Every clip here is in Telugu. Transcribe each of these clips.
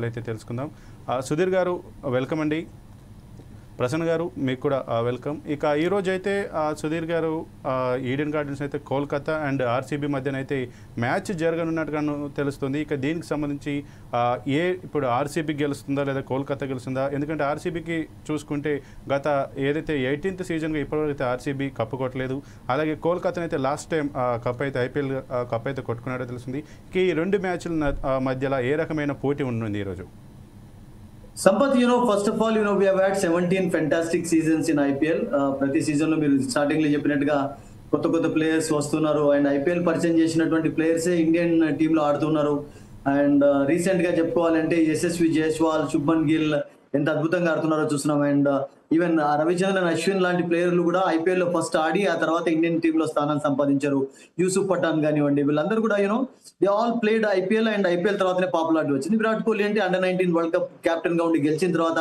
ముచ్చట్లయితే తెలుసుకుందాం. సుధీర్ గారు వెల్కమ్ అండి. ప్రసన్న గారు మీకు కూడా వెల్కమ్. ఇక ఈరోజు అయితే సుధీర్ గారు ఈడెన్ గార్డెన్స్ అయితే కోల్కతా అండ్ ఆర్సీబీ మధ్యనైతే మ్యాచ్ జరగనున్నట్టుగా తెలుస్తుంది. ఇక దీనికి సంబంధించి ఇప్పుడు ఆర్సీబీ గెలుస్తుందా లేదా కోల్కతా గెలుస్తుందా? ఎందుకంటే ఆర్సీబీకి చూసుకుంటే గత ఏదైతే 18th సీజన్గా ఇప్పటివరకు ఆర్సీబీ కప్పు కొట్టలేదు. అలాగే కోల్కతా అయితే లాస్ట్ టైం కప్ అయితే ఐపీఎల్ కప్ అయితే కొట్టుకున్నట్టు తెలుస్తుంది. ఇక ఈ రెండు మ్యాచ్ల మధ్యలో ఏ రకమైన పోటీ ఉంటుంది ఈరోజు? Sampath, first of all, we have had 17 fantastic seasons in IPL. ప్రతి సీజన్ లో మీరు స్టార్టింగ్ లో చెప్పినట్టుగా కొత్త ప్లేయర్స్ వస్తున్నారు అండ్ ఐపీఎల్ పరిచయం చేసినటువంటి ప్లేయర్స్ ఇండియన్ టీమ్ లో ఆడుతున్నారు. అండ్ రీసెంట్ గా చెప్పుకోవాలంటే యశస్వి జైస్వాల్, శుభ్మన్ గిల్ ఎంత అద్భుతంగా ఆడుతున్నారో చూస్తున్నాం. అండ్ ఈవెన్ రవిచంద్రన్ అశ్విన్ లాంటి ప్లేయర్లు కూడా ఐపీఎల్ లో ఫస్ట్ ఆడి ఆ తర్వాత ఇండియన్ టీమ్ లో స్థానం సంపాదించారు. యూసుఫ్ పఠాన్ కానివ్వండి, వీళ్ళందరూ కూడా they all played IPL and IPL తర్వాతనే పాపులారిటీ వచ్చింది. విరాట్ కోహ్లీ అంటే అండర్-19 వరల్డ్ కప్ కెప్టెన్ గా ఉండి గెలిచిన తర్వాత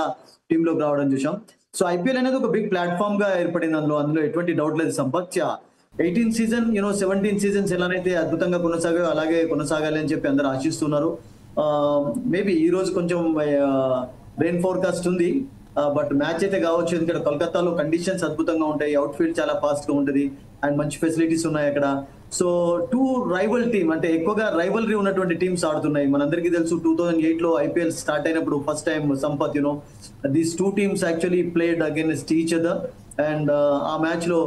టీమ్ లోకి రావడం చూసాం. సో ఐపీఎల్ అనేది ఒక బిగ్ ప్లాట్ఫామ్ గా ఏర్పడింది. అందులో ఎటువంటి డౌట్ లేదు సంపత్. 18 సీజన్ 17 సీజన్స్ ఎలానైతే అద్భుతంగా కొనసాగాయో అలాగే కొనసాగాలి అని చెప్పి అందరూ ఆశిస్తున్నారు. మేబీ ఈ రోజు కొంచెం రెయిన్ ఫోర్కాస్ట్ ఉంది, బట్ మ్యాచ్ అయితే కావచ్చు. ఎందుకంటే కోల్కతాలో కండిషన్స్ అద్భుతంగా ఉంటాయి, అవుట్ ఫీల్డ్ చాలా ఫాస్ట్ గా ఉంటుంది అండ్ మంచి ఫెసిలిటీస్ ఉన్నాయి అక్కడ. సో టూ రైవల్ టీమ్ అంటే ఎక్కువగా రైవలరీ ఉన్నటువంటి టీమ్స్ ఆడుతున్నాయి. మనందరికీ తెలుసు 2008 లో ఐపీఎల్ స్టార్ట్ అయినప్పుడు first time Sampath these two teams actually played against each other. And ఆ మ్యాచ్ లో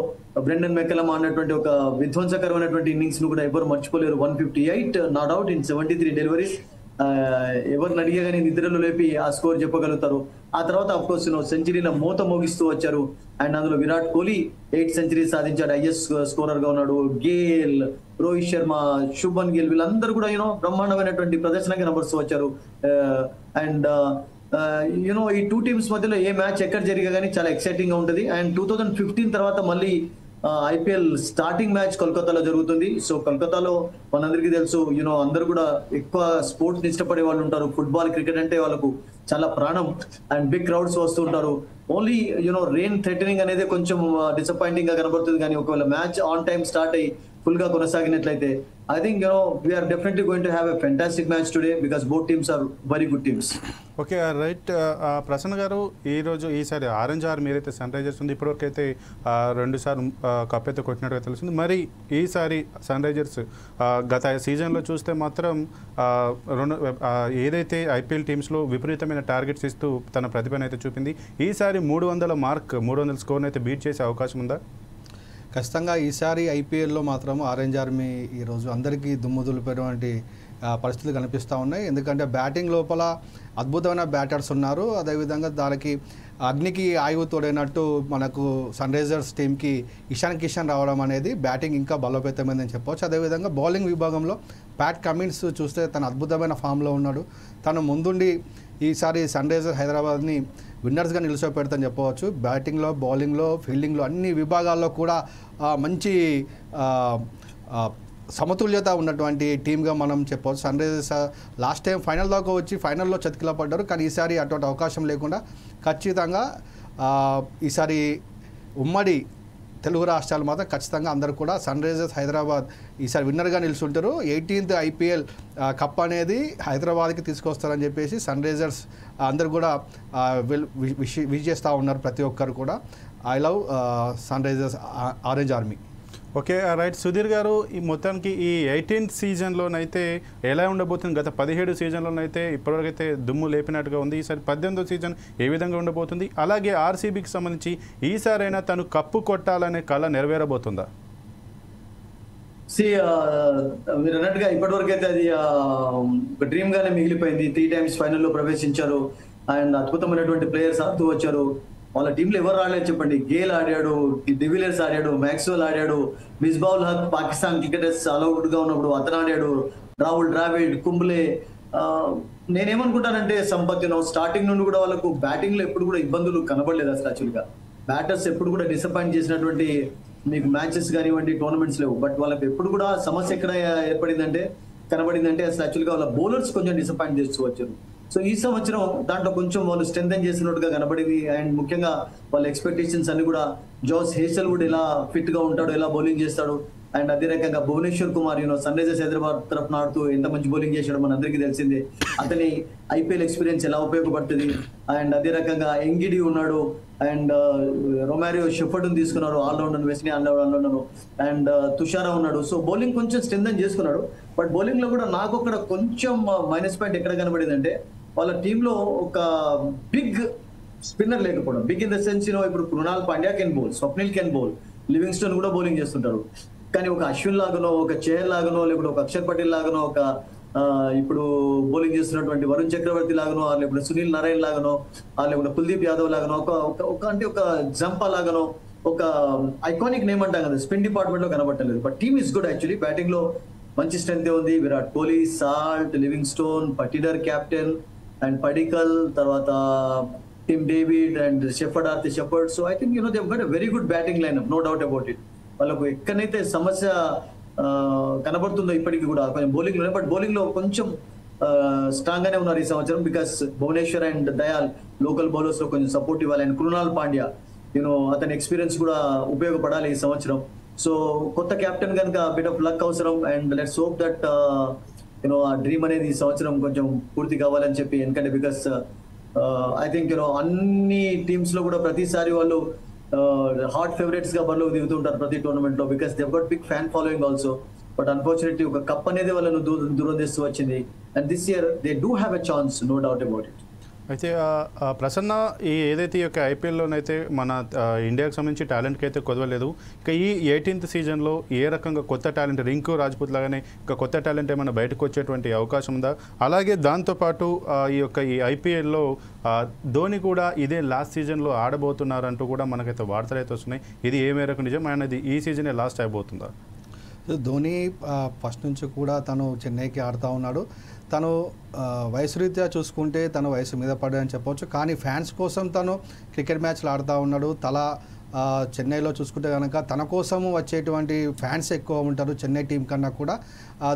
బ్రెండన్ మెక్కలమ్ ఆడినటువంటి ఒక విధ్వంసకరమైనటువంటి ఇన్నింగ్స్ ను కూడా ఎవరు మర్చిపోలేరు. 158 నాట్ అవుట్ ఇన్ 73 డెలివరీస్. ఎవరిని అడిగా కానీ నిద్రలో లేపి ఆ స్కోర్ చెప్పగలుగుతారు. ఆ తర్వాత అఫ్ కోర్స్ సెంచరీల మోత మోగిస్తూ వచ్చారు. అండ్ అందులో విరాట్ కోహ్లీ 8 సెంచరీస్ సాధించాడు, హైయెస్ట్ స్కోరర్ గా ఉన్నాడు. గేల్, రోహిత్ శర్మ, శుభన్ గిల్ వీళ్ళందరూ కూడా బ్రహ్మాండమైనటువంటి ప్రదర్శన కనబరుస్తూ వచ్చారు. అండ్ ఈ టూ టీమ్స్ మధ్యలో ఏ మ్యాచ్ ఎక్కడ జరిగా కానీ చాలా ఎక్సైటింగ్ గా ఉంటుంది. అండ్ 2015 తర్వాత మళ్ళీ ఐపీఎల్ స్టార్టింగ్ మ్యాచ్ కోల్కతాలో జరుగుతుంది. సో కోల్కతాలో మనందరికీ తెలుసు అందరూ కూడా ఎక్కువ స్పోర్ట్స్ ని ఇష్టపడే వాళ్ళు ఉంటారు. ఫుట్బాల్, క్రికెట్ అంటే వాళ్ళకు చాలా ప్రాణం అండ్ బిగ్ క్రౌడ్స్ వస్తుంటారు. ఓన్లీ రెయిన్ థ్రెటనింగ్ అనేది కొంచెం డిసప్పాయింటింగ్ గా కనబడుతుంది. కానీ ఒకవేళ మ్యాచ్ ఆన్ టైం స్టార్ట్ అయ్యి ఫుల్ గా కొనసాగినట్లయితే I think we are definitely going to have a fantastic match today because both teams are very good teams. Okay right. Prasanna గారు ఈసారి ఆరెంజ్ ఆర్మీ ఏదైతే సన్ రైజర్స్ ఉంది ఇప్పటివరకు అయితే 2 సార్లు కప్ అయితే కొట్టినట్టుగా తెలుస్తుంది. మరి ఈసారి సన్ రైజర్స్ గత సీజన్లో చూస్తే మాత్రం ఏదైతే ఐపీఎల్ టీమ్స్లో విపరీతమైన టార్గెట్స్ ఇస్తూ తన ప్రతిభను అయితే చూపింది. ఈసారి 300 స్కోర్ని అయితే బీట్ చేసే అవకాశం ఉందా? ఖచ్చితంగా ఈసారి ఐపీఎల్లో మాత్రం ఆరెంజ్ ఆర్మీ ఈరోజు అందరికీ దుమ్ము దులిపేటువంటి పరిస్థితులు కనిపిస్తూ ఉన్నాయి. ఎందుకంటే బ్యాటింగ్ లోపల అద్భుతమైన బ్యాటర్స్ ఉన్నారు. అదేవిధంగా దానికి అగ్నికి ఆయువు తోడైనట్టు మనకు సన్ రైజర్స్ టీంకి ఇషాన్ కిషన్ రావడం అనేది బ్యాటింగ్ ఇంకా బలోపేతమైందని చెప్పవచ్చు. అదేవిధంగా బౌలింగ్ విభాగంలో ప్యాట్ కమిన్స్ చూస్తే తన అద్భుతమైన ఫామ్లో ఉన్నాడు. తను ముందుండి ఈసారి సన్ రైజర్స్ హైదరాబాద్ని విన్నర్స్గా నిలిచిపెడతాని చెప్పవచ్చు. బ్యాటింగ్లో, బౌలింగ్లో, ఫీల్డింగ్లో అన్ని విభాగాల్లో కూడా మంచి సమతుల్యత ఉన్నటువంటి టీమ్గా మనం చెప్పవచ్చు. Sunrisers last time final దాకా వచ్చి ఫైనల్లో చతికిల పడ్డారు. కానీ ఈసారి అటువంటి అవకాశం లేకుండా ఖచ్చితంగా ఈసారి ఉమ్మడి తెలుగు రాష్ట్రాలు మాత్రం ఖచ్చితంగా అందరూ కూడా సన్ రైజర్స్ హైదరాబాద్ ఈసారి విన్నర్గా నిలుచుంటారు. 18th ఐపీఎల్ కప్ అనేది హైదరాబాద్కి తీసుకొస్తారని చెప్పేసి సన్ రైజర్స్ అందరు కూడా విష్ చేస్తూ ఉన్నారు. ప్రతి ఒక్కరు కూడా I love Sunrisers orange army. Okay right. Sudheer గారు ఈ మొత్తానికి ఈ 18th సీజన్లోనైతే ఎలా ఉండబోతుంది? గత 17 సీజన్లోనైతే ఇప్పటివరకు అయితే దుమ్ము లేపినట్టుగా ఉంది. ఈసారి 18వ సీజన్ ఏ విధంగా ఉండబోతుంది? అలాగే ఆర్సీబీకి సంబంధించి ఈసారైనా తను కప్పు కొట్టాలనే కళ నెరవేరబోతుందా? మీరు అన్నట్టుగా ఇప్పటివరకు అయితే అది ఒక డ్రీమ్ గానే మిగిలిపోయింది. 3 times ఫైనల్లో ప్రవేశించారు అండ్ అద్భుతమైనటువంటి ప్లేయర్స్ ఆడుతూ వచ్చారు. వాళ్ళ టీంలో ఎవరు ఆడలేదు చెప్పండి. గేల్ ఆడాడు, డివిలియర్స్ ఆడాడు, మ్యాక్స్వెల్ ఆడాడు, మిస్బావుల్ హక్ పాకిస్తాన్ క్రికెటర్స్ అలౌడ్ గా ఉన్నప్పుడు అతను ఆడాడు, రాహుల్ ద్రావిడ్, కుంబ్లే. నేనేమనుకుంటానంటే సంపత్ స్టార్టింగ్ నుండి కూడా వాళ్ళకు బ్యాటింగ్ లో ఎప్పుడు కూడా ఇబ్బందులు కనబడలేదు. అసలు యాక్చువల్ గా బ్యాటర్స్ ఎప్పుడు కూడా డిసప్పాయింట్ చేసినటువంటి మీకు మ్యాచెస్ కానివ్వండి, టోర్నమెంట్స్ లేవు. బట్ వాళ్ళకి ఎప్పుడు కూడా సమస్య ఎక్కడ కనబడిందంటే అసలు యాక్చువల్ గా వాళ్ళ బౌలర్స్ కొంచెం డిసప్పాయింట్ చేస్తూ వచ్చారు. సో ఈ సంవత్సరం దాంట్లో కొంచెం వాళ్ళు స్ట్రెంథెన్ చేసినట్టుగా కనబడింది. అండ్ ముఖ్యంగా వాళ్ళ ఎక్స్పెక్టేషన్స్ అన్ని కూడా జోస్ హేజల్వుడ్ ఎలా ఫిట్ గా ఉంటాడు, ఎలా బౌలింగ్ చేస్తాడు అండ్ అదే రకంగా భువనేశ్వర్ కుమార్ సన్ రైజర్స్ హైదరాబాద్ తరఫున ఆడుతూ ఎంత మంచి బౌలింగ్ చేశాడో మన అందరికీ తెలిసిందే. అతని ఐపీఎల్ ఎక్స్పీరియన్స్ ఎలా ఉపయోగపడుతుంది. అండ్ అదే రకంగా ఎంగిడి ఉన్నాడు, అండ్ రొమారియో షెఫర్డ్ తీసుకున్నారు, ఆల్రౌండర్ వెస్ట్ని ఆల్రౌండర్, అండ్ తుషారా ఉన్నాడు. సో బౌలింగ్ కొంచెం స్ట్రెంథన్ చేసుకున్నాడు. బట్ బౌలింగ్ లో కూడా నాకు అక్కడ కొంచెం మైనస్ పాయింట్ ఎక్కడ కనబడింది అంటే వాళ్ళ టీంలో ఒక బిగ్ స్పిన్నర్ లేకపోవడం. బిగ్ ఇన్ ద సెన్స్ ఇప్పుడు Krunal Pandya can bowl, Swapnil can bowl, Livingstone కూడా బౌలింగ్ చేస్తుంటారు. కానీ ఒక అశ్విన్ లాగానో, ఒక చేహల్ లాగానో, లేకపోతే ఒక అక్షర్ పటేల్ లాగానో, ఒక ఇప్పుడు బౌలింగ్ చేస్తున్నటువంటి వరుణ్ చక్రవర్తి లాగానో, లేకపోతే సునీల్ నారాయణ లాగానో, లేకపోతే కుల్దీప్ యాదవ్ లాగానో, ఒక జంపా లాగానో, ఒక ఐకానిక్ నేమ్ అంటాం కదా, స్పిన్ డిపార్ట్మెంట్ లో కనబట్టలేదు. But team is good actually. Batting లో మంచి స్ట్రెంత్ ఉంది. Virat Kohli, Salt, Livingstone, Patidar captain, and Padikkal, తర్వాత Tim David and Shepherd are the Shepherd. So I think they've got a very good batting lineup, no doubt about it. వాళ్ళకు ఎక్కడైతే సమస్య కనబడుతుందో ఇప్పటికీ కూడా కొంచెం బౌలింగ్ లోనే, బట్ బౌలింగ్ లో కొంచెం స్ట్రాంగ్ గానే ఉన్నారు ఈ సంవత్సరం. Because Bhuvneshwar and Dayal local bowlers లో కొంచెం సపోర్ట్ ఇవ్వాలి. అండ్ కృణాల్ పాండ్యా అతని ఎక్స్పీరియన్స్ కూడా ఉపయోగపడాలి ఈ సంవత్సరం. సో కొత్త కెప్టెన్ కనుక బిట్ ఆఫ్ లక్ అవసరం. అండ్ లెట్స్ హోప్ దట్ ఆ డ్రీమ్ అనేది ఈ సంవత్సరం కొంచెం పూర్తి కావాలని చెప్పి. ఎందుకంటే బికాస్ ఐ థింక్ అన్ని టీమ్స్ లో కూడా ప్రతిసారి వాళ్ళు హాట్ ఫేవరెట్స్ గా బరిలోకి దిగుతుంటారు ప్రతి టోర్నమెంట్ లో. Because they got big fan following also. But unfortunately ఒక కప్ అనేది వాళ్ళను దూరం చేస్తూ వచ్చింది. And this year they do have a chance, no doubt about it. అయితే ప్రసన్న, ఏదైతే ఈ యొక్క ఐపీఎల్లోనైతే మన ఇండియాకి సంబంధించి టాలెంట్కి అయితే కొదవలేదు. ఇక ఈ 18th సీజన్లో ఏ రకంగా కొత్త టాలెంట్, రింకు రాజ్పుత్ లాగానే ఇంకా కొత్త టాలెంట్ ఏమైనా బయటకు వచ్చేటువంటి అవకాశం ఉందా? అలాగే దాంతోపాటు ఈ ఐపీఎల్లో ధోని కూడా ఇదే లాస్ట్ సీజన్లో ఆడబోతున్నారంటూ కూడా మనకైతే వార్తలు అయితే వస్తున్నాయి. ఇది ఏ మేరకు నిజం? అనేది ఈ సీజనే లాస్ట్ అయిపోతుందా? ధోని ఫస్ట్ నుంచి కూడా తను చెన్నైకి ఆడుతూ ఉన్నాడు. తను వయసు రీత్యా చూసుకుంటే తను వయసు మీద పడ్డాడని చెప్పవచ్చు. కానీ ఫ్యాన్స్ కోసం తను క్రికెట్ మ్యాచ్లు ఆడుతూ ఉన్నాడు. చెన్నైలో చూసుకుంటే కనుక తన కోసం వచ్చేటువంటి ఫ్యాన్స్ ఎక్కువ ఉంటారు. చెన్నై టీం కన్నా కూడా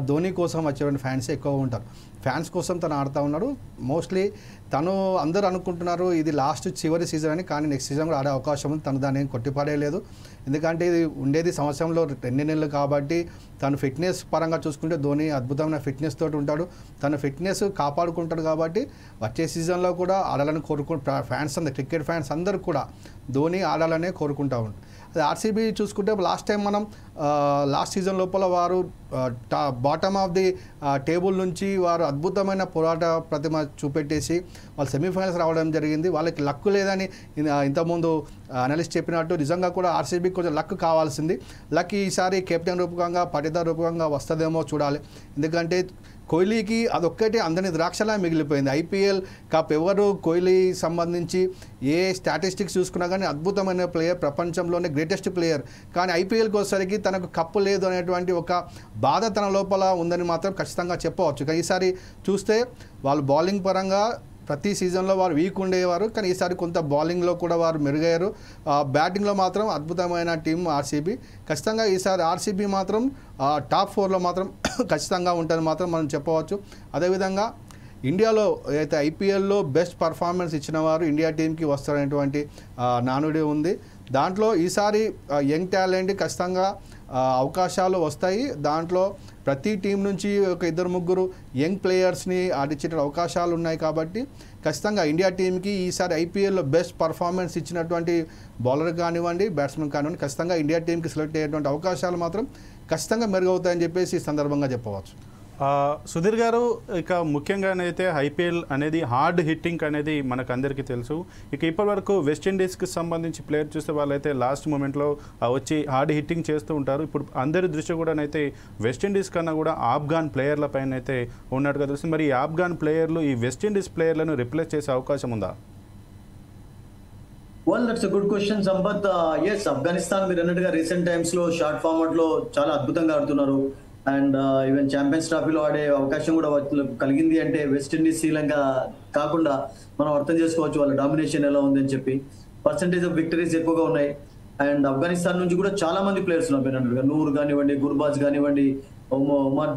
ధోని కోసం వచ్చేటువంటి ఫ్యాన్స్ ఎక్కువ ఉంటారు. ఫ్యాన్స్ కోసం తను ఆడుతూ ఉన్నాడు. మోస్ట్లీ తను అందరూ అనుకుంటున్నారు ఇది చివరి సీజన్ అని. కానీ నెక్స్ట్ సీజన్ కూడా ఆడే అవకాశం ఉంది. తను దాన్ని కొట్టిపడేయలేదు. ఎందుకంటే ఇది ఉండేది సంవత్సరంలో 2 నెలలు కాబట్టి తను ఫిట్నెస్ పరంగా చూసుకుంటే ధోని అద్భుతమైన ఫిట్నెస్ తోటి ఉంటాడు. తన ఫిట్నెస్ కాపాడుకుంటాడు కాబట్టి వచ్చే సీజన్లో కూడా ఆడాలని ఫ్యాన్స్ క్రికెట్ ఫ్యాన్స్ అందరూ కూడా ధోని ఆడాలనే కోరుకుంటూ ఉంటారు. అది ఆర్సీబీ చూసుకుంటే లాస్ట్ టైం మనం లాస్ట్ సీజన్ లోపల వారు బాటమ్ ఆఫ్ ది టేబుల్ నుంచి వారు అద్భుతమైన పోరాట ప్రతిమ చూపెట్టేసి వాళ్ళు సెమీఫైనల్స్ రావడం జరిగింది. వాళ్ళకి లక్ లేదని ఇంతకుముందు అనలిస్ట్ చెప్పినట్టు నిజంగా కూడా ఆర్సీబీకి కొంచెం లక్ కావాల్సింది. లక్ ఈసారి కెప్టెన్ రూపకంగా, పటిదార్ రూపకంగా వస్తుందేమో చూడాలి. ఎందుకంటే కోహ్లీకి అదొక్కటే అందని ద్రాక్షలా మిగిలిపోయింది. ఐపీఎల్ కప్ ఎవరు కోహ్లీ సంబంధించి ఏ స్టాటిస్టిక్స్ చూసుకున్నా కానీ అద్భుతమైన ప్లేయర్, ప్రపంచంలోనే గ్రేటెస్ట్ ప్లేయర్. కానీ ఐపీఎల్కి వచ్చేసరికి తనకు కప్పు లేదు అనేటువంటి ఒక బాధ తన లోపల ఉందని మాత్రం ఖచ్చితంగా చెప్పవచ్చు. కానీ ఈసారి చూస్తే వాళ్ళు బౌలింగ్ పరంగా ప్రతి సీజన్లో వారు వీక్ ఉండేవారు. కానీ ఈసారి కొంత బౌలింగ్లో కూడా వారు మెరుగయ్యారు. బ్యాటింగ్లో మాత్రం అద్భుతమైన టీం ఆర్సీబీ. ఖచ్చితంగా ఈసారి ఆర్సీబీ మాత్రం టాప్ 4లో మాత్రం ఖచ్చితంగా ఉంటుంది మాత్రం మనం చెప్పవచ్చు. అదేవిధంగా ఇండియాలో అయితే ఐపీఎల్లో బెస్ట్ పర్ఫార్మెన్స్ ఇచ్చిన వారు ఇండియా టీంకి వస్తారనేటువంటి నానుడి ఉంది. దాంట్లో ఈసారి యంగ్ టాలెంట్ ఖచ్చితంగా అవకాశాలు వస్తాయి. దాంట్లో ప్రతి టీం నుంచి ఒక 2-3 యంగ్ ప్లేయర్స్ని ఆడించే అవకాశాలు ఉన్నాయి. కాబట్టి ఖచ్చితంగా ఇండియా టీంకి ఈసారి ఐపీఎల్లో బెస్ట్ పర్ఫార్మెన్స్ ఇచ్చినటువంటి బౌలర్ కానివ్వండి, బ్యాట్స్మెన్ కానివ్వండి, ఖచ్చితంగా ఇండియా టీంకి సెలెక్ట్ అయ్యేటువంటి అవకాశాలు మాత్రం ఖచ్చితంగా మెరుగవుతాయని చెప్పేసి ఈ సందర్భంగా చెప్పవచ్చు. సుధీర్ గారు, ఇక ముఖ్యంగానైతే ఐపీఎల్ అనేది హార్డ్ హిట్టింగ్ అనేది మనకు అందరికీ తెలుసు. ఇక ఇప్పటివరకు వెస్టిండీస్కి సంబంధించి ప్లేయర్ చూస్తే వాళ్ళైతే లాస్ట్ మూమెంట్లో వచ్చి హార్డ్ హిట్టింగ్ చేస్తూ ఉంటారు. ఇప్పుడు అందరి దృష్టి కూడానైతే వెస్టిండీస్ కన్నా కూడా ఆఫ్ఘాన్ ప్లేయర్ల పైన అయితే ఉన్నట్టుగా తెలుస్తుంది. మరి ఈ ఆఫ్ఘాన్ ప్లేయర్లు ఈ వెస్టిండీస్ ప్లేయర్లను రిప్లేస్ చేసే అవకాశం ఉందా? Well, that's a good question, Sampath. Yes, Afghanistan మీరు అన్నట్టుగా రీసెంట్ టైమ్స్ లో షార్ట్ ఫార్మాట్ లో చాలా అద్భుతంగా ఆడుతున్నారు. అండ్ ఈవెన్ ఛాంపియన్స్ ట్రోఫీలో ఆడే అవకాశం కూడా కలిగింది. అంటే వెస్టిండీస్, శ్రీలంక కాకుండా మనం అర్థం చేసుకోవచ్చు వాళ్ళ డామినేషన్ ఎలా ఉందని చెప్పి. పర్సంటేజ్ ఆఫ్ విక్టరీస్ ఎక్కువగా ఉన్నాయి. అండ్ ఆఫ్ఘనిస్తాన్ నుంచి కూడా చాలా మంది ప్లేయర్స్ ఉన్నారు. నూర్ కానివ్వండి, గుర్బాజ్ కానివ్వండి, ఉమర్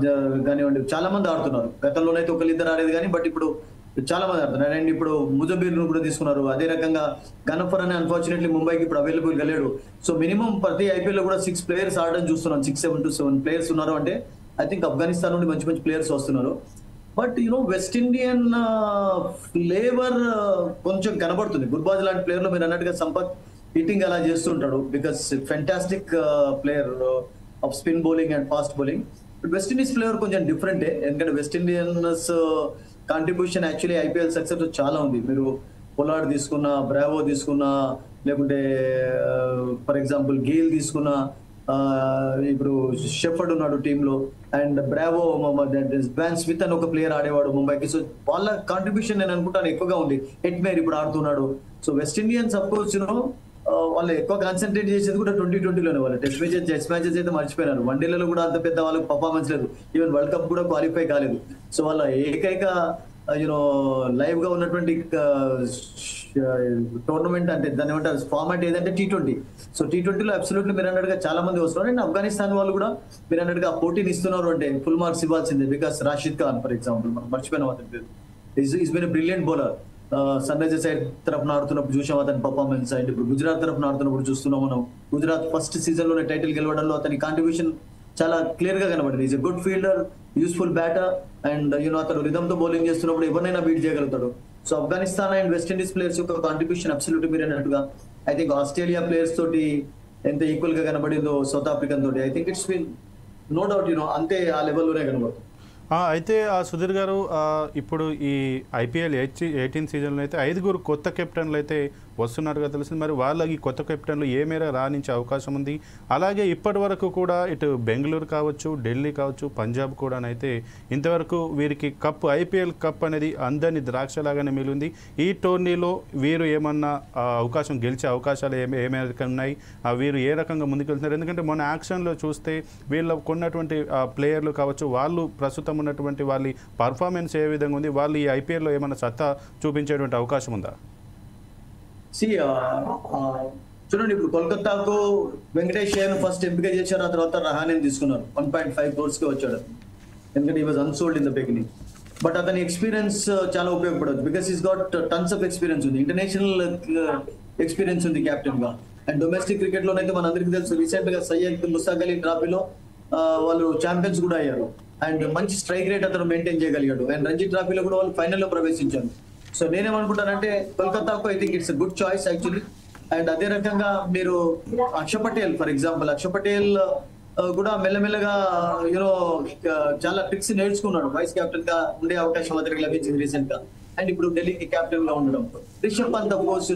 కానివ్వండి, చాలా మంది ఆడుతున్నారు. గతంలోనైతే 1-2 ఆడేది కానీ బట్ ఇప్పుడు చాలా మంది ఆడుతున్నారు. అండ్ ఇప్పుడు ముజబీర్ ను కూడా తీసుకున్నారు. అదే రకంగా గనఫర్ అని అన్ఫార్చునేట్లీ ముంబైకి ఇప్పుడు అవైలబుల్ గా లేడు. సో మినిమం ప్రతి ఐపీఎల్ లో కూడా 6 ప్లేయర్స్ ఆడడం చూస్తున్నాం. 6 to 7 ప్లేయర్స్ ఉన్నారు అంటే ఐ థింక్ ఆఫ్ఘనిస్తాన్ నుండి మంచి మంచి ప్లేయర్స్ వస్తున్నారు. బట్ వెస్ట్ ఇండియన్ ఫ్లేవర్ కొంచెం కనబడుతుంది. గుర్బాజ్ లాంటి ప్లేయర్ లో మీరు అన్నట్టుగా సంపత్ హిట్టింగ్ అలా చేస్తుంటాడు. Because fantastic player of spin bowling and fast bowling. But west Indies flavour కొంచెం డిఫరెంటే. ఎందుకంటే west Indians contribution actually IPL success చాలా ఉంది. మీరు పొలార్డ్ తీసుకున్న, బ్రావో తీసుకున్న, లేకుంటే ఫర్ ఎగ్జాంపుల్ గేల్ తీసుకున్న, ఇప్పుడు షెఫర్డ్ ఉన్నాడు టీంలో, అండ్ బ్రావో బ్యాన్ స్మిత్ అని ఒక ప్లేయర్ ఆడేవాడు ముంబైకి. సో వాళ్ళ కాంట్రిబ్యూషన్ నేను అనుకుంటాను ఎక్కువగా ఉంది. హెట్మేర్ ఇప్పుడు ఆడుతున్నాడు. So west Indians of course వాళ్ళు ఎక్కువ కాన్సన్ట్రేట్ చేసేది కూడా 2020లోనే. వాళ్ళు టెస్ట్ మ్యాచెస్ అయితే మర్చిపోయినారు. వన్డేలలో కూడా అంత పెద్ద వాళ్ళకి పర్ఫార్మెన్స్ లేదు. ఈవెన్ వరల్డ్ కప్ కూడా క్వాలిఫై కాలేదు. సో వాళ్ళ ఏకైక లైవ్ గా ఉన్నటువంటి టోర్నమెంట్ అంటే దాని ఏమంటారు ఫార్మాట్ ఏదంటే T20. సో T20లో అబ్సల్యూట్లీ మీరు అన్నట్టుగా చాలా మంది వస్తున్నారు. అండ్ ఆఫ్ఘనిస్తాన్ వాళ్ళు కూడా మీరు అన్నట్టుగా పోటీని ఇస్తున్నారు అంటే ఫుల్ మార్క్స్ ఇవ్వాల్సిందే. Because Rashid Khan for example మనం మర్చిపోయినాం అతని పేరు. Is been a brilliant bowler. Sunrisers side తరఫున ఆడుతున్నప్పుడు చూసాం అతని పర్ఫార్మెన్స్. అండ్ ఇప్పుడు గుజరాత్ తరఫున ఆడుతున్నప్పుడు చూస్తున్నాం మనం. గుజరాత్ ఫస్ట్ సీజన్ లోనే టైటిల్ గెలవడంలో అతని కాంట్రిబ్యూషన్ చాలా క్లియర్ గా కనబడింది. Is a good fielder, useful batter, and అతను రిథమ్ తో బౌలింగ్ చేస్తున్నప్పుడు ఎవరినైనా బీట్ చేయగలుగుతాడు. So Afghanistan and west Indies players యొక్క కాంట్రిబ్యూషన్ అబ్సల్యూట్లీ మీరు అన్నట్టుగా ఐ థింక్ ఆస్ట్రేలియా ప్లేయర్స్ తోటి ఎంత ఈక్వల్ గా కనబడిందో సౌత్ ఆఫ్రికన్ తోటి I think it's will know doubt అంతే ఆ లెవెల్లోనే కనబడుతుంది. అయితే సుధీర్ గారు, ఇప్పుడు ఈ ఐపీఎల్ 18 సీజన్లో అయితే 5 కొత్త కెప్టెన్లు అయితే వస్తున్నారుగా తెలిసింది. మరి వాళ్ళకి కొత్త కెప్టెన్లు ఏ మేర రాణించే అవకాశం ఉంది? అలాగే ఇప్పటి వరకు కూడా ఇటు బెంగళూరు కావచ్చు, ఢిల్లీ కావచ్చు, పంజాబ్ కూడా అయితే ఇంతవరకు వీరికి కప్, ఐపీఎల్ కప్ అనేది అందరినీ ద్రాక్షలాగానే మిగిలింది. ఈ టోర్నీలో వీరు ఏమన్నా అవకాశం, గెలిచే అవకాశాలు ఏ మేరకు ఉన్నాయి? వీరు ఏ రకంగా ముందుకెళ్తున్నారు? ఎందుకంటే మొన్న యాక్షన్లో చూస్తే వీళ్ళకు ఉన్నటువంటి ప్లేయర్లు కావచ్చు, వాళ్ళు ప్రస్తుతం ఉన్నటువంటి వాళ్ళ పర్ఫార్మెన్స్ ఏ విధంగా ఉంది? వాళ్ళు ఈ ఐపీఎల్లో ఏమైనా సత్తా చూపించేటువంటి అవకాశం ఉందా? చూడండి, ఇప్పుడు కోల్కతాకు వెంకటేష్ అయ్యర్ ఫస్ట్ ఎంపిక చేశారు. ఆ తర్వాత రహానేని తీసుకున్నారు. 1.5 crores కి వచ్చాడు. ఎందుకంటే ఈ was unsold in the beginning. But అతని ఎక్స్పీరియన్స్ చాలా ఉపయోగపడవచ్చు. Because he's got tons of experience ఉంది. ఇంటర్నేషనల్ ఎక్స్పీరియన్స్ ఉంది కెప్టెన్ గా. అండ్ డొమెస్టిక్ క్రికెట్ లోనైతే మనందరికీ తెలుసు, రీసెంట్ గా సయ్యద్ ముస్తాక్ అలీ ట్రాఫీలో వాళ్ళు ఛాంపియన్స్ కూడా అయ్యారు. అండ్ మంచి స్ట్రైక్ రేట్ అతను మెయింటైన్ చేయగలిగాడు. అండ్ రంజీ ట్రాఫీలో కూడా వాళ్ళు ఫైనల్లో ప్రవేశించారు. సో నేనేమనుకుంటానంటే కోల్కతాకు I think it's good choice actually. And అదే రకంగా మీరు అక్షర్ పటేల్ ఫర్ ఎగ్జాంపుల్, అక్షర్ పటేల్ కూడా మెల్లమెల్లగా చాలా ట్రిక్స్ నేర్చుకున్నాడు. వైస్ కెప్టెన్ గా ఉండే అవకాశం అతనికి లభించింది రీసెంట్ గా. అండ్ ఇప్పుడు ఢిల్లీకి కెప్టెన్ గా ఉండడం. రిషబ్ పంత్ ఆఫ్ కోర్స్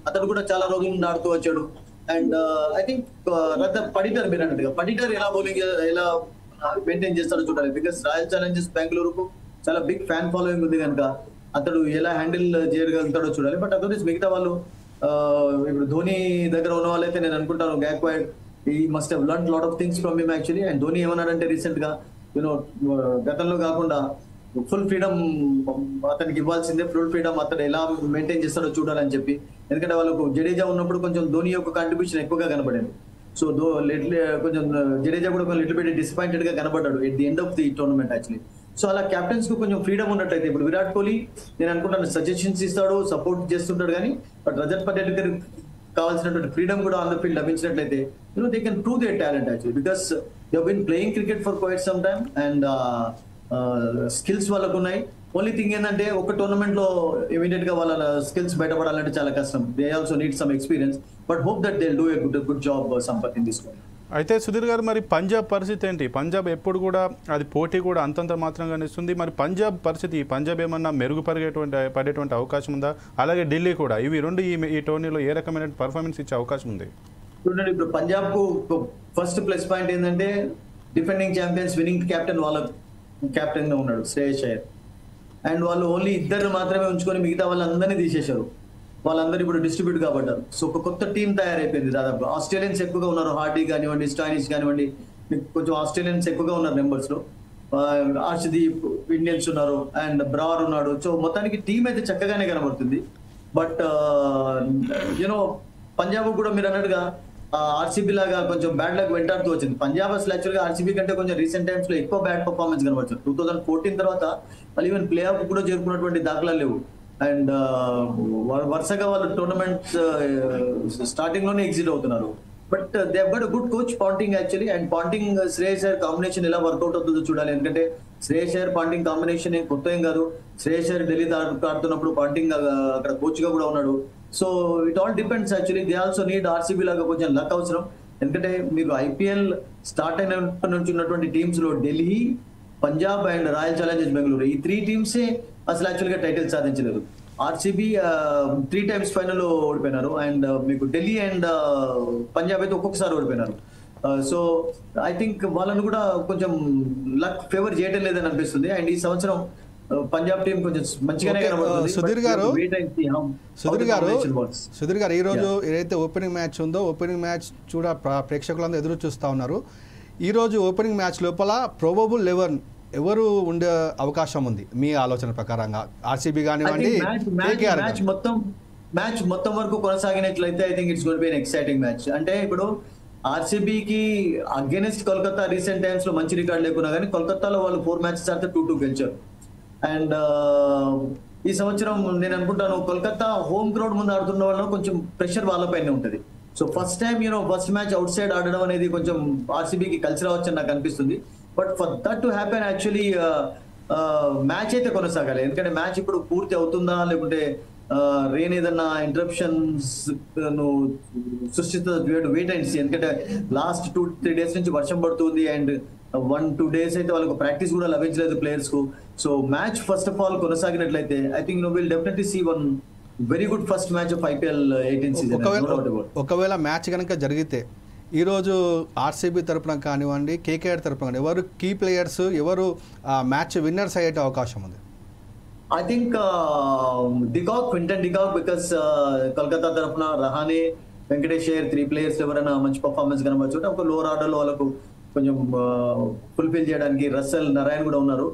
అతను కూడా చాలా రోజుల నుండి ఆడుతూ వచ్చాడు. అండ్ ఐ థింక్ పడిటర్ మీరు అన్నట్టుగా పడిటర్ ఎలా బౌలింగ్ ఎలా మెయింటైన్ చేస్తాడో చూడాలి. బికాస్ రాయల్ ఛాలెంజర్స్ బెంగళూరుకు చాలా బిగ్ ఫ్యాన్ ఫాలోయింగ్ ఉంది కనుక అతడు ఎలా హ్యాండిల్ చేయగలుగుతాడో చూడాలి. బట్ అదొకటి మిగతా వాళ్ళు ఇప్పుడు ధోని దగ్గర ఉన్న వాళ్ళైతే నేను అనుకుంటాను గ్యాక్వైడ్ ఈ must have learn lot of things from him actually. And Dhoni ఏమన్నాడంటే రీసెంట్ గా గతంలో కాకుండా ఫుల్ ఫ్రీడమ్ అతనికి ఇవ్వాల్సిందే. ఫుల్ ఫ్రీడమ్ అతను ఎలా మెయింటైన్ చేస్తాడో చూడాలని చెప్పి. ఎందుకంటే వాళ్ళకు జడేజా ఉన్నప్పుడు కొంచెం ధోని యొక్క కాంట్రిబ్యూషన్ ఎక్కువగా కనబడింది. సో కొంచెం జడేజా కూడా కొంచెం లిటిల్ బిట్ డిసప్పాయింటెడ్ గా కనబడ్డాడు at the end of the tournament actually. So అలా కెప్టెన్స్ కు కొంచెం ఫ్రీడమ్ ఉన్నట్టయితే ఇప్పుడు విరాట్ కోహ్లీ నేను అనుకుంటాను సజెషన్స్ ఇస్తాడు, సపోర్ట్ చేస్తుంటాడు. కానీ బట్ రజత్ పటేల్ గారికి కావాల్సినటువంటి ఫ్రీడమ్ కూడా ఆన్ ద ఫీల్డ్ లభించినట్లయితే they can prove their talent actually. Because they have been playing cricket for quite some time and skills వాళ్ళకు ఉన్నాయి. ఓన్లీ థింగ్ ఏంటంటే ఒక టోర్నమెంట్ లో ఇమీడియట్ గా వాళ్ళ స్కిల్స్ బయటపడాలంటే చాలా కష్టం. They also need some experience. But hope that they do a good job Sampath in this one. అయితే సుధీర్ గారు, మరి పంజాబ్ పరిస్థితి ఏంటి? పంజాబ్ ఎప్పుడు కూడా అది పోటీ కూడా అంతంత మాత్రంగానే ఇస్తుంది. మరి పంజాబ్ పరిస్థితి, పంజాబ్ ఏమన్నా పడేటువంటి అవకాశం ఉందా? అలాగే ఢిల్లీ కూడా, ఇవి రెండు ఈ టోర్నీలో ఏ రకమైన పర్ఫార్మెన్స్ ఇచ్చే అవకాశం ఉంది? చూడండి, ఇప్పుడు పంజాబ్ కు ఫస్ట్ ప్లస్ పాయింట్ ఏంటంటే డిఫెండింగ్ ఛాంపియన్స్ విన్నింగ్ కెప్టెన్ వాళ్ళ కెప్టెన్ గా ఉన్నాడు శ్రేయస్ అయ్యర్. అండ్ వాళ్ళు ఓన్లీ ఇద్దరు మాత్రమే ఉంచుకొని మిగతా వాళ్ళందరినీ తీసేశారు. వాళ్ళందరూ ఇప్పుడు డిస్ట్రిబ్యూట్ కాబట్టారు. సో ఒక కొత్త టీం తయారైపోయింది. దాదాపు ఆస్ట్రేలియన్స్ ఎక్కువగా ఉన్నారు. హార్డీ కానివ్వండి, స్టాయినిష్ కానివ్వండి, కొంచెం ఆస్ట్రేలియన్స్ ఎక్కువగా ఉన్నారు నెంబర్స్ లో. హర్షదీప్ ఇండియన్స్ ఉన్నారు అండ్ బ్రావర్ ఉన్నాడు. సో మొత్తానికి టీం అయితే చక్కగానే కనబడుతుంది. బట్ పంజాబ్ కూడా మీరు అన్నట్టుగా ఆర్సీబీ లాగా కొంచెం బ్యాడ్ లక్ వెంటాడుతూ వచ్చింది. పంజాబ్ అసలు యాక్చువల్గా ఆర్సీబీ కంటే కొంచెం రీసెంట్ టైమ్స్ లో ఎక్కువ బ్యాడ్ పర్ఫార్మెన్స్ కనబడుతుంది. 2014 తర్వాత మళ్ళీ ఈవెన్ ప్లే ఆఫ్ కూడా చేరుకున్నటువంటి దాఖలాలు లేవు. అండ్ వరుసగా వాళ్ళు టోర్నమెంట్స్ స్టార్టింగ్ లోనే ఎగ్జిట్ అవుతున్నారు. But they have got a good coach Ponting actually. And Ponting Shreyas Iyer combination ఎలా వర్కౌట్ అవుతుందో చూడాలి. ఎందుకంటే శ్రేయస్ అయ్యర్ పాంటింగ్ కాంబినేషన్ ఏం కొత్త ఏం కాదు. శ్రేయస్ అయ్యర్ ఢిల్లీ ఆడుతున్నప్పుడు పాంటింగ్ అక్కడ కోచ్ గా కూడా ఉన్నాడు. So it all depends actually. They also need RCB లాగా కొంచెం లక్ అవసరం. ఎందుకంటే మీరు ఐపీఎల్ స్టార్ట్ అయినప్పటి నుంచి ఉన్నటువంటి టీమ్స్ లో Delhi, Punjab and Royal Challengers Bengaluru ఈ 3 టీమ్సే అసలు యాక్చువల్ గా టైటిల్ సాధించలేదు. ఆర్సీబీ 3 టైమ్స్ ఫైనల్ ఓడిపోయినారు. అండ్ మీకు ఢిల్లీ అండ్ పంజాబ్ అయితే ఒక్కొక్కసారి ఓడిపోయినారు. సో ఐ థింక్ వాళ్ళని కూడా కొంచెం లక్ ఫేవర్ చేయడం లేదని అనిపిస్తుంది. అండ్ ఈ సంవత్సరం పంజాబ్ టీం కొంచెం మంచిగానే కనబడుతుంది. సుధీర్ గారు ఈ రోజు ఏదైతే ఓపెనింగ్ మ్యాచ్ ఉందో ఓపెనింగ్ మ్యాచ్ ప్రేక్షకులందరూ ఎదురు చూస్తా ఉన్నారు. ఈ రోజు ఓపెనింగ్ మ్యాచ్ లోపల ప్రోబబుల్ 11 ఎవరు ఉండే అవకాశం ఉంది మీ ఆలోచన ప్రకారంగా? ఆర్సీబీ కానివ్వండి, మ్యాచ్ మొత్తం వరకు కొనసాగినట్లయితే I think it's going to be an exciting match. అంటే ఇప్పుడు ఆర్సీబీకి అగైనెస్ట్ కోల్కతా రీసెంట్ టైమ్స్ లో మంచి రికార్డ్ లేకున్నా కానీ కోల్కతాలో వాళ్ళు 4 మ్యాచెస్ ఆడితే 2-2 గెలిచారు. అండ్ ఈ సంవత్సరం నేను అనుకుంటాను కోల్కతా హోమ్ గ్రౌండ్ ముందు ఆడుతున్న వాళ్ళు కొంచెం ప్రెషర్ వాళ్ళపైనే ఉంటుంది. So first time first match out side ఆడడం అనేది కొంచెం ఆర్సీబీకి కలిసి రావచ్చని నాకు అనిపిస్తుంది. But for that to happen actually match అయితే కొనసాగాలి. ఎందుకంటే మ్యాచ్ ఇప్పుడు పూర్తి అవుతుందా లేకుంటే రెయిన్ ఏదన్నా ఇంటరప్షన్స్ సృష్టిస్తుంది వెయిట్ అండ్ సీ. ఎందుకంటే లాస్ట్ 2-3 డేస్ నుంచి వర్షం పడుతుంది. అండ్ 1-2 డేస్ అయితే వాళ్ళకు ప్రాక్టీస్ కూడా లభించలేదు ప్లేయర్స్ కు. So match first of all కొనసాగినట్లయితే I think will definitely see one very good first match of IPL 18 season. ఒకవేళ మ్యాచ్ కనుక జరిగితే ఈరోజు ఆర్సీబీ తరపున కానివ్వండి, కేకేఆర్ తరపున కానీ ఎవరు కీ ప్లేయర్స్, ఎవరు మ్యాచ్ విన్నర్స్ అయ్యే అవకాశం ఉంది? I think Quinton de Kock because Kolkata తరఫున రహానే, వెంకటేష్ అయ్యర్ 3 ప్లేయర్స్ ఎవరైనా మంచి పర్ఫార్మెన్స్ కనబడుతుంటే ఒక లోవర్ ఆర్డర్ లో వాళ్ళకు కొంచెం ఫుల్ఫిల్ చేయడానికి రస్సెల్, నారాయణ్ కూడా ఉన్నారు.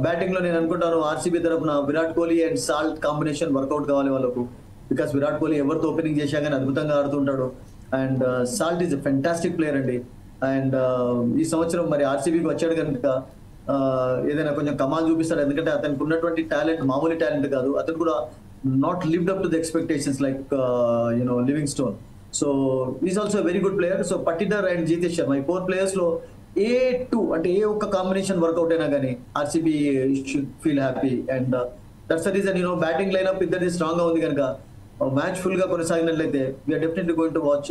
బ్యాటింగ్ లో నేను అనుకుంటాను ఆర్సీబీ తరఫున Virat Kohli and Salt combination work out కావాలి వాళ్ళకు. బికాస్ విరాట్ కోహ్లీ ఎవరితో ఓపెనింగ్ చేశా కానీ అద్భుతంగా ఆడుతుంటాడు. And Salt is fantastic player అండి. అండ్ ఈ సంవత్సరం మరి ఆర్సీబీకి వచ్చాడు కనుక ఏదైనా కొంచెం కమాల్ చూపిస్తాడు. ఎందుకంటే అతనికి ఉన్నటువంటి టాలెంట్ మామూలు టాలెంట్ కాదు. అతను కూడా not lived up to the expectations like Livingstone. So is also very good player. So Patidar and Jitesh Sharma ఈ 4 ప్లేయర్స్ లో ఏ ఒక్క కాంబినేషన్ వర్కౌట్ అయినా కానీ RCB should feel happy. And that's the reason batting lineup ఇద్దరిది స్ట్రాంగ్ గా ఉంది కనుక మ్యాచ్ ఫుల్ గా కొనసాగినట్లయితే we're definitely going to watch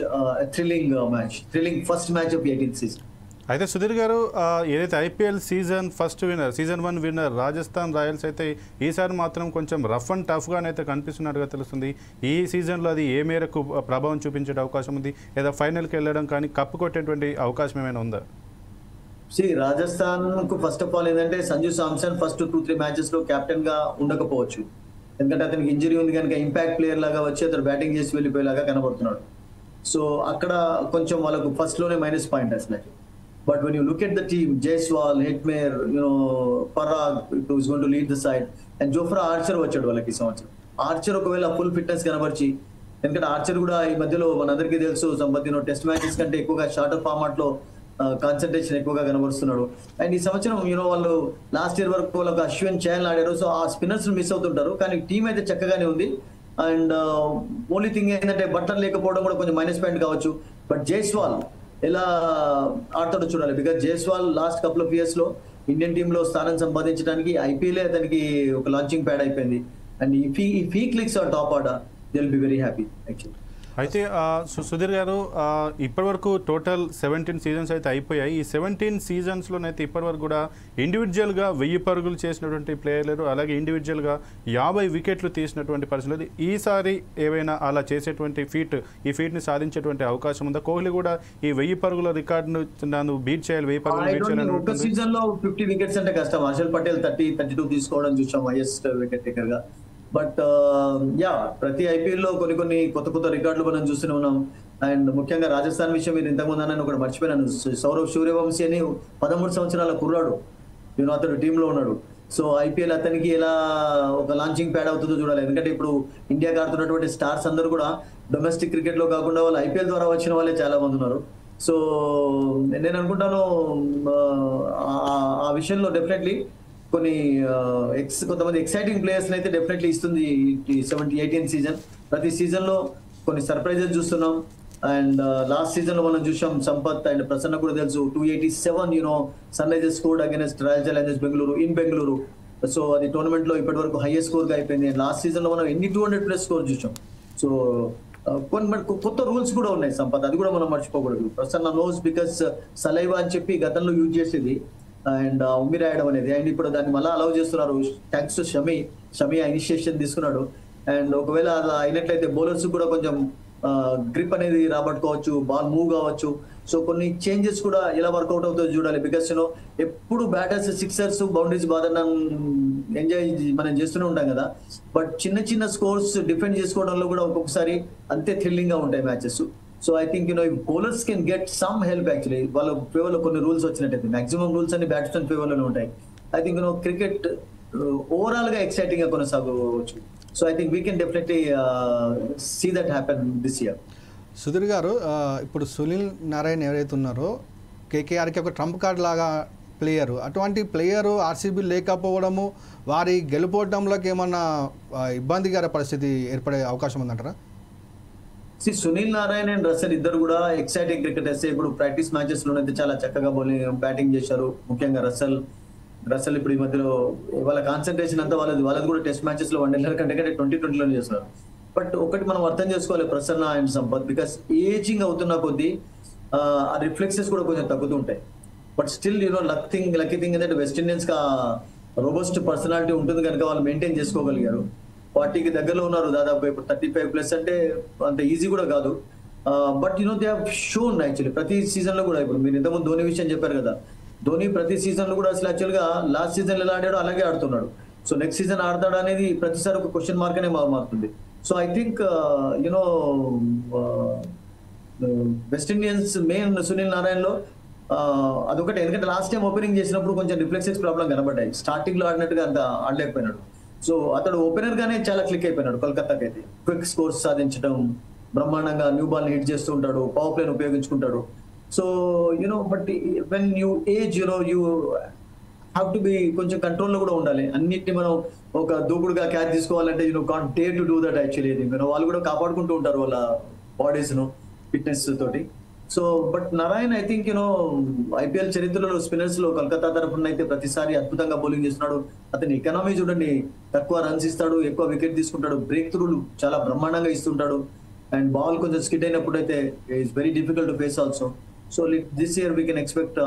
thrilling first match of 18th season. అయితే సుధీర్ గారు, ఏదైతే IPL season 1 winner Rajasthan Royals అయితే ఈసారి మాత్రం కొంచెం రఫ్ అండ్ టఫ్గానైతే కనిపిస్తున్నట్టుగా తెలుస్తుంది. ఈ సీజన్లో అది ఏ మేరకు ప్రభావం చూపించే అవకాశం ఉంది? లేదా ఫైనల్కి వెళ్ళడం కానీ కప్పు కొట్టేటువంటి అవకాశం ఏమైనా ఉందా? రాజస్థాన్ కు ఫస్ట్ ఆఫ్ ఆల్ ఏంటంటే సంజు సామ్సన్ ఫస్ట్ 2-3 మ్యాచెస్ లో కెప్టెన్ గా ఉండకపోవచ్చు. ఎందుకంటే అతనికి ఇంజరీ ఉంది కనుక ఇంపాక్ట్ ప్లేయర్ లాగా వచ్చి అతను బ్యాటింగ్ చేసి వెళ్ళిపోయేలాగా కనబడుతున్నాడు. సో అక్కడ కొంచెం వాళ్ళకు ఫస్ట్ లోనే మైనస్ పాయింట్ అసలు. But when you look at the team, Jaiswal, Hetmyer, Parag, who is going to lead the side, and Jofra Archer వచ్చాడు వాళ్ళకి ఈ సంవత్సరం. ఆర్చర్ ఒకవేళ ఫుల్ ఫిట్నెస్ కనబర్చి, ఎందుకంటే ఆర్చర్ కూడా ఈ మధ్యలో మనందరికీ తెలుసు సంపత్ టెస్ట్ మ్యాచెస్ కంటే ఎక్కువగా షార్టర్ ఫార్మాట్ లో కాన్సన్ట్రేషన్ ఎక్కువగా కనబరుస్తున్నాడు. అండ్ ఈ సంవత్సరం వాళ్ళు లాస్ట్ ఇయర్ వరకు వాళ్ళకి అశ్విన్, చహల్ ఆడారు. సో ఆ స్పిన్నర్స్ మిస్ అవుతుంటారు. కానీ టీం అయితే చక్కగానే ఉంది. అండ్ ఓన్లీ థింగ్ ఏంటంటే బట్లర్ లేకపోవడం కూడా కొంచెం మైనస్ పాయింట్ కావచ్చు. బట్ జైస్వాల్ ఎలా ఆడతాడో చూడాలి. Because Jaiswal last couple of years లో ఇండియన్ టీమ్ లో స్థానం సంపాదించడానికి ఐపీఎల్ అతనికి ఒక లాంచింగ్ ప్యాడ్ అయిపోయింది. And if he clicks on top order they will be very happy actually. అయితే సుధీర్ గారు, ఇప్పటివరకు టోటల్ 17 సీజన్స్ అయితే అయిపోయాయి. ఈ 17 సీజన్స్లోనైతే ఇప్పటివరకు కూడా ఇండివిజువల్గా 1000 పరుగులు చేసినటువంటి ప్లేయర్లు, అలాగే ఇండివిజువల్గా 50 వికెట్లు తీసినటువంటి పరిస్థితులు. ఈసారి ఏవైనా అలా చేసేటువంటి ఈ ఫీట్ని సాధించేటువంటి అవకాశం ఉందా? కోహ్లీ కూడా ఈ 1000 పరుగుల రికార్డును నన్ను బీట్ చేయాలి, 1000 పరుగులు బీట్ చేయాలి. ఒక సీజన్ లో 50 వికెట్స్ అంటే కష్టం. హర్షల్ పటేల్ 30-32 తీసుకోవడం చూసాం హైయెస్ట్ వికెట్ టేకర్ గా. బట్ ప్రతి ఐపీఎల్ లో కొన్ని కొత్త రికార్డులు మనం చూస్తూనే ఉన్నాం. అండ్ ముఖ్యంగా రాజస్థాన్ విషయం మీరు ఇంతకుముందు అన్న ఒకటి మర్చిపోయినాను. సౌరవ్ సూర్యవంశీ అని 13 సంవత్సరాల కుర్రాడు, అతడు టీమ్ లో ఉన్నాడు. సో ఐపీఎల్ అతనికి ఎలా ఒక లాంచింగ్ ప్యాడ్ అవుతుందో చూడాలి. ఎందుకంటే ఇప్పుడు ఇండియాకి ఆడుతున్నటువంటి స్టార్స్ అందరూ కూడా డొమెస్టిక్ క్రికెట్ లో కాకుండా వాళ్ళు ఐపీఎల్ ద్వారా వచ్చిన వాళ్ళే చాలా మంది ఉన్నారు. సో నేను అనుకుంటాను ఆ విషయంలో డెఫినెట్లీ కొంతమంది ఎక్సైటింగ్ ప్లేయర్స్ అయితే డెఫినెట్లీ ఇస్తుంది 18 సీజన్. ప్రతి సీజన్ లో కొన్ని సర్ప్రైజెస్ చూస్తున్నాం. అండ్ లాస్ట్ సీజన్ లో మనం చూసాం సంపత్ అండ్ ప్రసన్న కూడా తెలుసు 287 Sunrisers scored against Royal Challengers Bengaluru in Bengaluru. So అది టోర్నమెంట్ లో ఇప్పటి వరకు హైయెస్ట్ స్కోర్ గా అయిపోయింది. లాస్ట్ సీజన్ లో మనం ఎన్ని 200+ స్కోర్ చూసాం. సో కొన్ని కొత్త రూల్స్ కూడా ఉన్నాయి సంపత్, అది కూడా మనం మర్చిపోకూడదు. ప్రసన్న నోస్ బికాస్ సలైవా అని చెప్పి గతంలో యూజ్ చేసేది అండ్ ఉమ్మి రాయడం అనేది, అండ్ ఇప్పుడు దాన్ని మళ్ళీ అలౌ చేస్తున్నారు థ్యాంక్స్ టు షమి ఇనిషియేషన్ తీసుకున్నాడు. అండ్ ఒకవేళ అలా అయినట్లయితే బౌలర్స్ కూడా కొంచెం గ్రిప్ అనేది రాబట్టుకోవచ్చు, బాల్ మూవ్ కావచ్చు. సో కొన్ని చేంజెస్ కూడా ఎలా వర్కౌట్ అవుతుందో చూడాలి. బికాస్ ఎప్పుడు బ్యాటర్స్ సిక్సర్స్ బౌండరీస్ బాధడం ఎంజాయ్ మనం చేస్తూనే ఉంటాం కదా, బట్ చిన్న చిన్న స్కోర్స్ డిఫెండ్ చేసుకోవడంలో కూడా ఒక్కొక్కసారి అంతే థ్రిల్లింగ్ గా ఉంటాయి matches. So I think bowlers can get some help actually. వాళ్ళ ఫేవర్ లో కొన్ని రూల్స్ వచ్చినట్టయితే మాక్సిమం రూల్స్ అన్ని బ్యాట్స్మెన్ ఫేవర్ లోనే ఉంటాయి. ఐ థింక్ క్రికెట్ ఓవరాల్ గా ఎక్సైటింగ్ గా కొనసాగవచ్చు. So I think we can definitely see that happen this year. Sudheer గారు, ఇప్పుడు సునీల్ నారాయణ్ ఎవరైతే ఉన్నారో కేకేఆర్కి ఒక ట్రంప్ కార్డ్ లాగా ప్లేయరు, అటువంటి ప్లేయరు ఆర్సీబీ లేకపోవడము వారి గెలుపోవడంలోకి ఏమన్నా ఇబ్బందికర పరిస్థితి ఏర్పడే అవకాశం ఉందంటారా? సునీల్ నారాయణ్ అండ్ రసెల్ ఇద్దరు కూడా ఎక్సైటింగ్ క్రికెటర్స్. ఇప్పుడు ప్రాక్టీస్ మ్యాచెస్ లోనైతే చాలా చక్కగా బ్యాటింగ్ చేశారు. ముఖ్యంగా రసెల్ ఇప్పుడు ఈ మధ్యలో వాళ్ళ కాన్సన్ట్రేషన్ అంతా వాళ్ళది కూడా టెస్ట్ మ్యాచెస్ లో 1 నెలల కంటే 2020 చేస్తారు. బట్ ఒకటి మనం అర్థం చేసుకోవాలి Prasanna and Sampath, because ageing అవుతున్న కొద్దీ ఆ రిఫ్లెక్సెస్ కూడా కొంచెం తగ్గుతూ ఉంటాయి. బట్ స్టిల్ లక్కీ థింగ్ ఏంటంటే వెస్ట్ ఇండియన్స్ కి రోబస్ట్ పర్సనాలిటీ ఉంటుంది కనుక వాళ్ళు మెయింటైన్ చేసుకోగలిగారు. 40కి దగ్గరలో ఉన్నారు దాదాపు. ఇప్పుడు 35+ అంటే అంత ఈజీ కూడా కాదు. But they have shown actually ప్రతి సీజన్ లో కూడా. ఇప్పుడు మీరు ఇంతకుముందు ధోని విషయం చెప్పారు కదా, ధోని ప్రతి సీజన్ లో కూడా అసలు యాక్చువల్ గా లాస్ట్ సీజన్ ఎలా ఆడాడో అలాగే ఆడుతున్నాడు. సో నెక్స్ట్ సీజన్ ఆడతాడు అనేది ప్రతిసారి ఒక క్వశ్చన్ మార్క్ అనే మారుతుంది. So I think west Indians main Sunil Narayan లో అదొకటి. ఎందుకంటే లాస్ట్ టైం ఓపెనింగ్ చేసినప్పుడు కొంచెం రిఫ్లెక్సెస్ ప్రాబ్లం కనబడ్డాయి. స్టార్టింగ్ లో ఆడినట్టుగా అంత ఆడలేకపోయినాడు. సో అతడు ఓపెనర్ గానే చాలా క్లిక్ అయిపోయినాడు. కోల్కతాకి అయితే క్విక్ స్కోర్స్ సాధించడం, బ్రహ్మాండంగా న్యూ బాల్ హిట్ చేస్తూ ఉంటాడు, పవర్ ప్లేని ఉపయోగించుకుంటాడు. So but when you age you have to be కొంచెం కంట్రోల్లో కూడా ఉండాలి. అన్నిటిని మనం ఒక దూకుడుగా క్యాచ్ తీసుకోవాలంటే can't dare to do that actually. వాళ్ళు కూడా కాపాడుకుంటూ ఉంటారు వాళ్ళ బాడీస్ ఫిట్నెస్ తోటి. So but Narayan I think IPL చరిత్రలో స్పిన్నర్స్ లో కోల్కతా తరఫున అయితే ప్రతిసారి అద్భుతంగా బౌలింగ్ చేస్తున్నాడు. అతని ఎకానమీ చూడండి, తక్కువ రన్స్ ఇస్తాడు, ఎక్కువ వికెట్ తీసుకుంటాడు, బ్రేక్ త్రూలు చాలా బ్రహ్మాండంగా ఇస్తుంటాడు. అండ్ బాల్ కొంచెం స్కిడ్ అయినప్పుడు అయితే it's very difficult to face also. So this year we can expect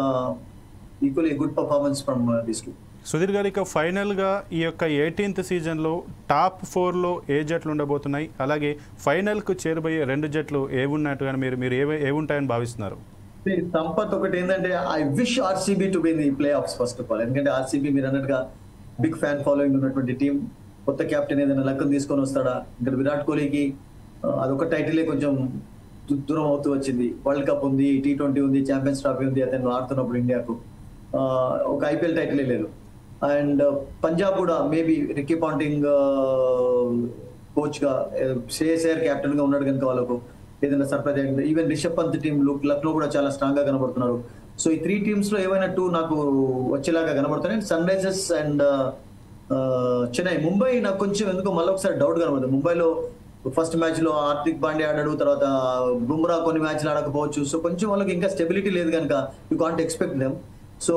equally good performance from this team. Sudheer గారు, ఇక ఫైనల్గా ఈ యొక్క 18th సీజన్లో టాప్ 4లో ఏ జట్లు ఉండబోతున్నాయి, అలాగే ఫైనల్కు చేరబోయే 2 జట్లు ఏమున్నట్టుగా మీరు ఏముంటాయని భావిస్తున్నారు? సంపత్ ఒకటి ఏంటంటే I wish RCB to be in the play offs first of all. ఎందుకంటే ఆర్సీబీ మీరు అన్నట్టుగా బిగ్ ఫ్యాన్ ఫాలోయింగ్ ఉన్నటువంటి టీం. కొత్త కెప్టెన్ ఏదైనా లక్కను తీసుకొని వస్తాడా? ఇక్కడ విరాట్ కోహ్లీకి అదొక టైటిలే కొంచెం దూరం అవుతూ వచ్చింది. వరల్డ్ కప్ ఉంది, T20 ఉంది, ఛాంపియన్స్ ట్రోఫీ ఉంది అతను ఆడుతున్నప్పుడు ఇండియాకు. ఒక ఐపీఎల్ టైటిలే లేదు. అండ్ పంజాబ్ కూడా మేబీ రిక్కీ పాంటింగ్ కోచ్ గా, శ్రేయస్ అయ్యర్ కెప్టెన్ గా ఉన్నాడు కనుక వాళ్ళకు ఏదైనా సర్ప్రైజ్ అయింది. ఈవెన్ రిషబ్ పంత్ టీం లక్నో కూడా చాలా స్ట్రాంగ్ గా కనబడుతున్నారు. సో ఈ 3 టీమ్స్ లో ఏవైనా 2 నాకు వచ్చేలాగా కనబడుతున్నాయి. Sunrisers and Chennai. Mumbai నాకు కొంచెం ఎందుకో మళ్ళీ ఒకసారి డౌట్ కనబడుతుంది. ముంబైలో ఫస్ట్ మ్యాచ్ లో హార్దిక్ పాండ్యా ఆడాడు, తర్వాత బుమ్రా కొన్ని మ్యాచ్లు ఆడకపోవచ్చు. సో కొంచెం వాళ్ళకి ఇంకా స్టెబిలిటీ లేదు కనుక you can't expect them. So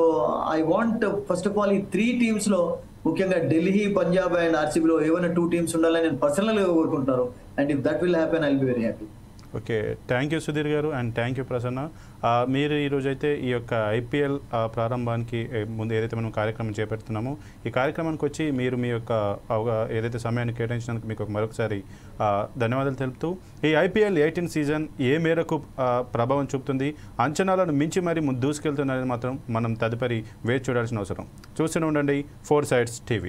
I want first of all ఈ 3 టీమ్స్ లో ముఖ్యంగా ఢిల్లీ, పంజాబ్ అండ్ ఆర్సీబీలో ఏమైనా 2 టీమ్స్ ఉండాలని నేను పర్సనల్గా కోరుకుంటున్నాను. And if that will happen I will be very happy. Okay, thank you Sudheer గారు అండ్ థ్యాంక్ యూ ప్రసన్న. మీరు ఈరోజైతే ఈ యొక్క ఐపీఎల్ ప్రారంభానికి ముందు ఏదైతే మనం కార్యక్రమం చేపడుతున్నామో ఈ కార్యక్రమానికి వచ్చి మీరు మీ యొక్క ఏదైతే సమయాన్ని కేటాయించినందుకు మీకు మరొకసారి ధన్యవాదాలు తెలుపుతూ, ఈ ఐపీఎల్ 18 సీజన్ ఏ మేరకు ప్రభావం చూపుతుంది, అంచనాలను మించి మరీ ముందు దూసుకెళ్తున్నది మాత్రం మనం తదుపరి వేచి చూడాల్సిన అవసరం. చూస్తూనే ఉండండి 4 Sides TV.